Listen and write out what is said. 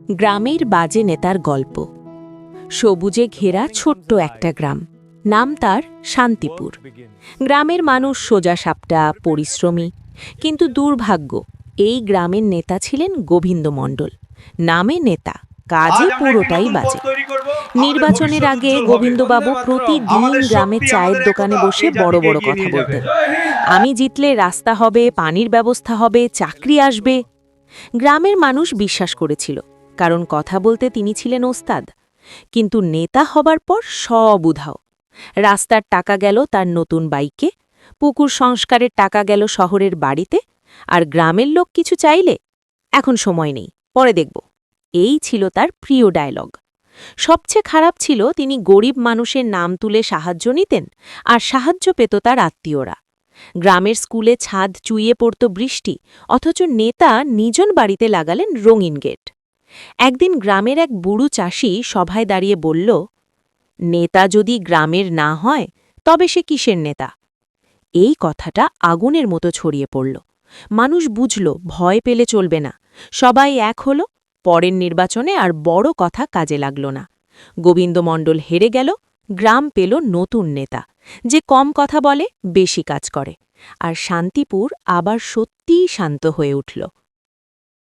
গ্রামের বাজে নেতার গল্প। সবুজে ঘেরা ছোট্ট একটা গ্রাম, নাম তার শান্তিপুর। গ্রামের মানুষ সোজাসাপটা, পরিশ্রমী, কিন্তু দুর্ভাগ্য, এই গ্রামের নেতা ছিলেন গোবিন্দ মণ্ডল। নামে নেতা, কাজে পুরোটাই বাজে। নির্বাচনের আগে গোবিন্দবাবু প্রতিদিন গ্রামের চায়ের দোকানে বসে বড় বড় কথা বলতেন। আমি জিতলে রাস্তা হবে, পানির ব্যবস্থা হবে, চাকরি আসবে। গ্রামের মানুষ বিশ্বাস করেছিল, কারণ কথা বলতে তিনি ছিলেন ওস্তাদ। কিন্তু নেতা হবার পর সব উধাও। রাস্তার টাকা গেল তার নতুন বাইকে, পুকুর সংস্কারের টাকা গেল শহরের বাড়িতে, আর গ্রামের লোক কিছু চাইলে, এখন সময় নেই, পরে দেখব, এই ছিল তার প্রিয় ডায়লগ। সবচেয়ে খারাপ ছিল, তিনি গরিব মানুষের নাম তুলে সাহায্য নিতেন, আর সাহায্য পেত তার আত্মীয়রা। গ্রামের স্কুলে ছাদ চুইয়ে পড়ত বৃষ্টি, অথচ নেতা নিজন বাড়িতে লাগালেন রঙিন গেট। একদিন গ্রামের এক বুড়ো চাষি সভায় দাঁড়িয়ে বলল, নেতা যদি গ্রামের না হয় তবে সে কিসের নেতা? এই কথাটা আগুনের মতো ছড়িয়ে পড়ল। মানুষ বুঝল, ভয় পেলে চলবে না। সবাই এক হল। পরের নির্বাচনে আর বড় কথা কাজে লাগল না। গোবিন্দ মণ্ডল হেরে গেল। গ্রাম পেল নতুন নেতা, যে কম কথা বলে, বেশি কাজ করে। আর শান্তিপুর আবার সত্যিই শান্ত হয়ে উঠল।